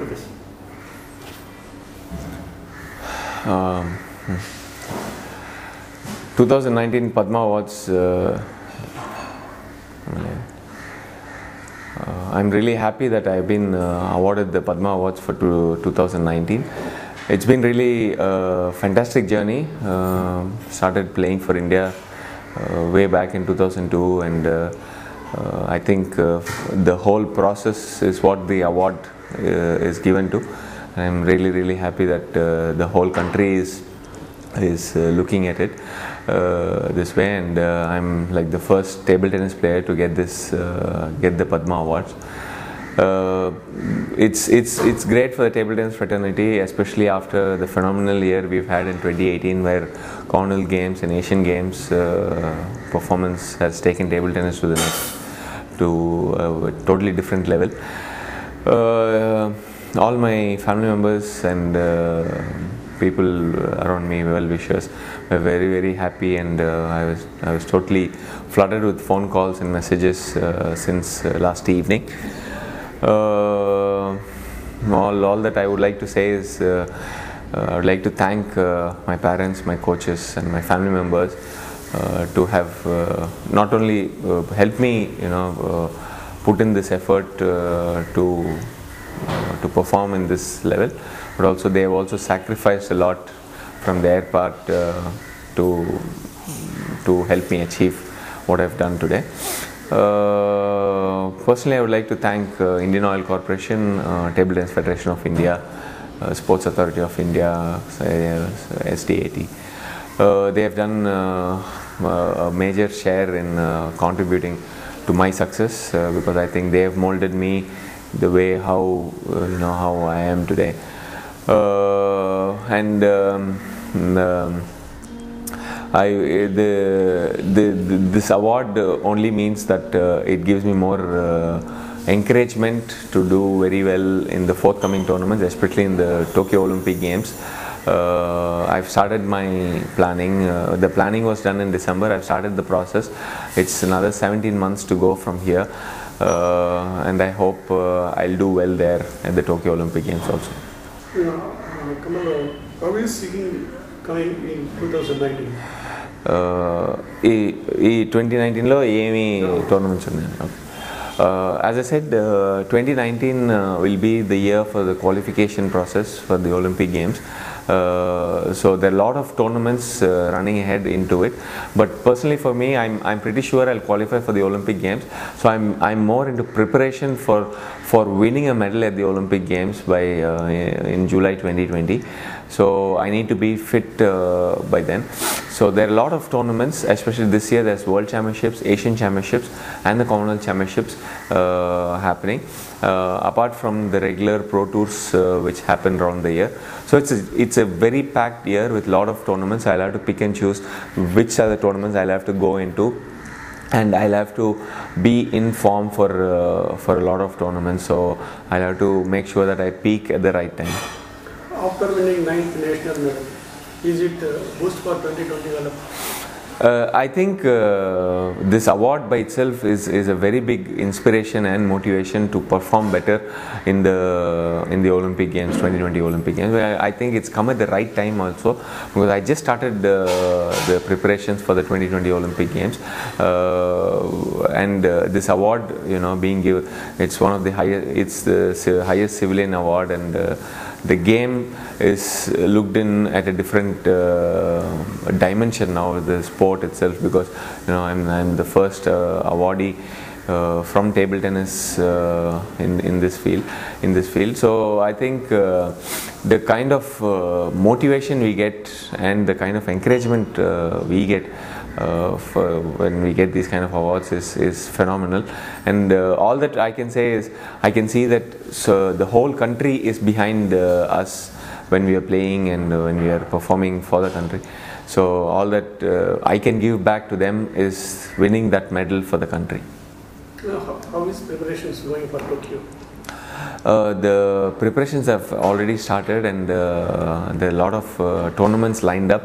Okay. Um, 2019 Padma Awards. I'm really happy that I've been awarded the Padma Awards for 2019. It's been really a fantastic journey. Started playing for India way back in 2002, and I think the whole process is what the award is given to. I'm really happy that the whole country is looking at it this way, and I'm like the first table tennis player to get the Padma Awards. It's great for the table tennis fraternity, especially after the phenomenal year we've had in 2018, where Commonwealth Games and Asian Games performance has taken table tennis to a totally different level. All my family members and people around me, well wishers, were very happy, and I was totally flooded with phone calls and messages since last evening. All that I would like to say is I would like to thank my parents, my coaches, and my family members to have not only helped me, put in this effort to perform in this level, but also they have also sacrificed a lot from their part to help me achieve what I've done today. Personally, I would like to thank Indian Oil Corporation, Table Tennis Federation of India, Sports Authority of India, SDAT. They have done a major share in contributing to my success, because I think they have molded me the way how I am today. This award only means that it gives me more encouragement to do very well in the forthcoming tournaments, especially in the Tokyo Olympic Games. I've started my planning. The planning was done in December. I've started the process. It's another 17 months to go from here, and I hope I'll do well there at the Tokyo Olympic Games also. Kamal, how is skiing coming in 2019? 2019 lo ఏమి tournaments ఉన్నాయి. As I said, 2019 will be the year for the qualification process for the Olympic Games. So there are a lot of tournaments running ahead into it, but personally for me, I'm pretty sure I'll qualify for the Olympic Games. So I'm more into preparation for winning a medal at the Olympic Games in July 2020. So I need to be fit by then. So there are a lot of tournaments, especially this year. There's World Championships, Asian Championships, and the Commonwealth Championships happening, apart from the regular Pro Tours which happen around the year. So it's a very packed year with a lot of tournaments. I'll have to pick and choose which are the tournaments I'll have to go into, and I'll have to be in form for a lot of tournaments. So I'll have to make sure that I peak at the right time. After winning 9th national medal, is it a boost for 2020 development? I think this award by itself is a very big inspiration and motivation to perform better in the Olympic Games, 2020 Olympic Games. I think it's come at the right time also, because I just started the preparations for the 2020 Olympic Games, and this award, being given, it's one of the highest civilian award, and the game is looked in at a different dimension now, the sport itself, because I'm the first awardee from table tennis in this field. So I think the kind of motivation we get and the kind of encouragement we get when we get these kind of awards is phenomenal. And all that I can say is I can see that the whole country is behind us when we are playing and when we are performing for the country. So all that I can give back to them is winning that medal for the country. How is preparations going for Tokyo? The preparations have already started, and there are a lot of tournaments lined up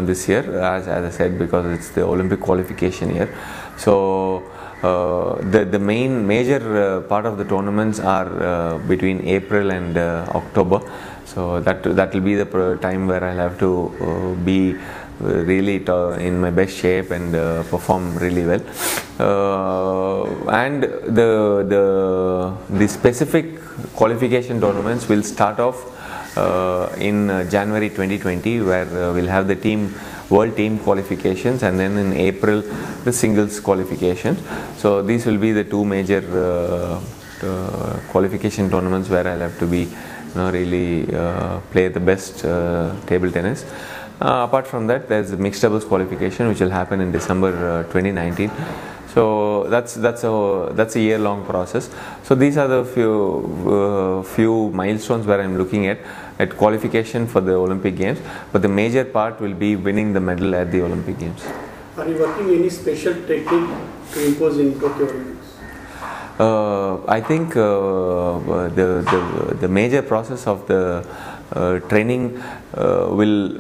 this year, as I said, because it's the Olympic qualification year. So the major part of the tournaments are between April and October. So that will be the time where I'll have to be really in my best shape and perform really well. And the specific qualification tournaments will start off in January 2020, where we'll have the world team qualifications, and then in April the singles qualifications. So these will be the two major qualification tournaments where I'll have to be really play the best table tennis. Apart from that, there's the mixed doubles qualification, which will happen in December 2019. So that's a year-long process. So these are the few milestones where I'm looking at qualification for the Olympic Games. But the major part will be winning the medal at the Olympic Games. Are you working any special technique to impose in Tokyo Olympics? I think the major process of the training will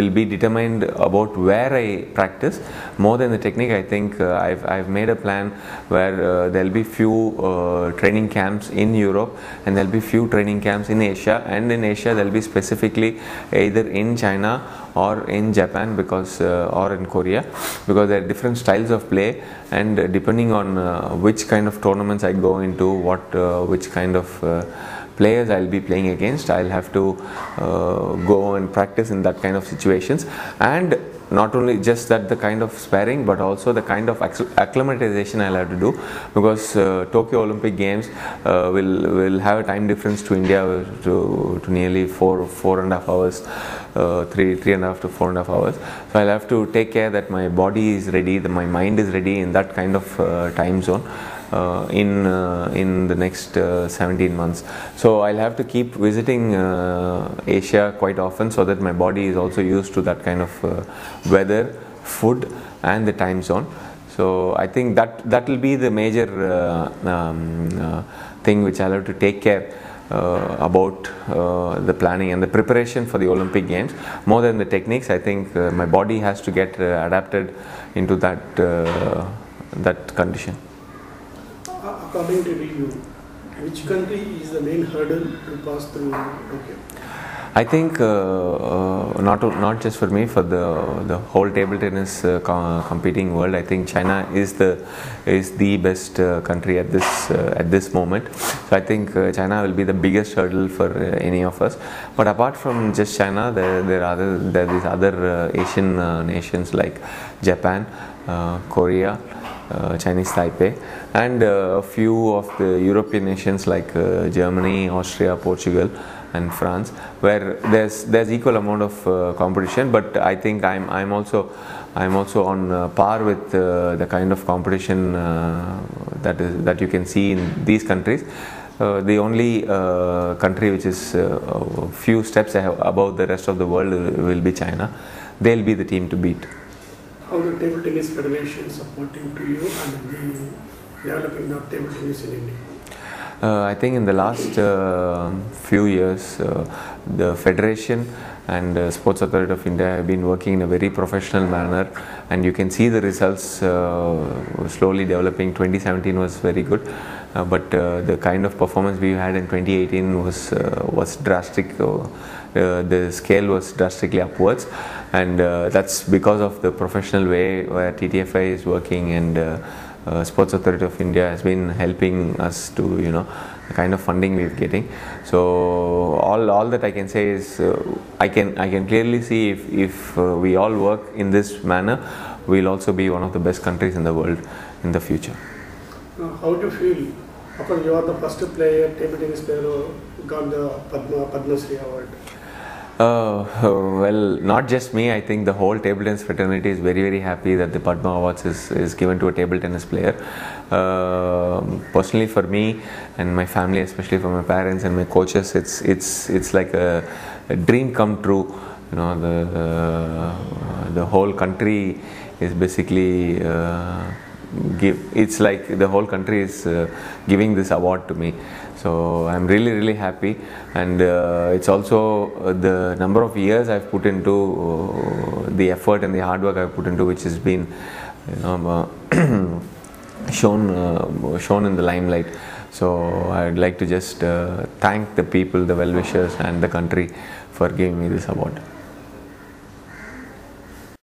be determined about where I practice more than the technique. I think I've made a plan where there'll be few training camps in Europe, and there'll be few training camps in Asia, and in Asia there'll be specifically either in China or in Japan, because or in Korea, because there are different styles of play, and depending on which kind of tournaments I go into, which kind of players I'll be playing against, I'll have to go and practice in that kind of situations. And not only just that, the kind of sparring, but also the kind of acclimatization I'll have to do, because Tokyo Olympic Games will have a time difference to India to nearly 4.5 hours, 3.5 to 4.5 hours. So I'll have to take care that my body is ready, that my mind is ready in that kind of time zone. In the next 17 months. So I'll have to keep visiting Asia quite often, so that my body is also used to that kind of weather, food, and the time zone. So I think that will be the major thing which I'll have to take care about the planning and the preparation for the Olympic Games. More than the techniques, I think my body has to get adapted into that condition. According to you, which country is the main hurdle to pass through Tokyo? I think not just for me, for the whole table tennis competing world, I think China is the best country at this moment. So I think China will be the biggest hurdle for any of us. But apart from just China, there are these other Asian nations like Japan, Korea, Chinese Taipei, and a few of the European nations like Germany, Austria, Portugal, and France, where there's equal amount of competition. But I think I'm also on par with the kind of competition that you can see in these countries. The only country which is a few steps above the rest of the world will be China. They'll be the team to beat. How the Table Tennis Federation supporting to you and the developing of table tennis in India? I think in the last few years, the Federation and Sports Authority of India have been working in a very professional manner, and you can see the results slowly developing. 2017 was very good, but the kind of performance we had in 2018 was drastic. The scale was drastically upwards, and that's because of the professional way where TTFI is working, and Sports Authority of India has been helping us to, the kind of funding we're getting. So all that I can say is I can clearly see if we all work in this manner, we'll also be one of the best countries in the world in the future. How do you feel after you are the first table tennis player who got the Padmasri Award? Well, not just me. I think the whole table tennis fraternity is very, very happy that the Padma Awards is given to a table tennis player. Personally, for me and my family, especially for my parents and my coaches, it's like a dream come true. The whole country is basically it's like the whole country is giving this award to me. So I'm really, really happy, and it's also the number of years I've put into the effort and the hard work I've put into, which has been you know, shown in the limelight. So I'd like to just thank the people, the well-wishers and the country for giving me this award.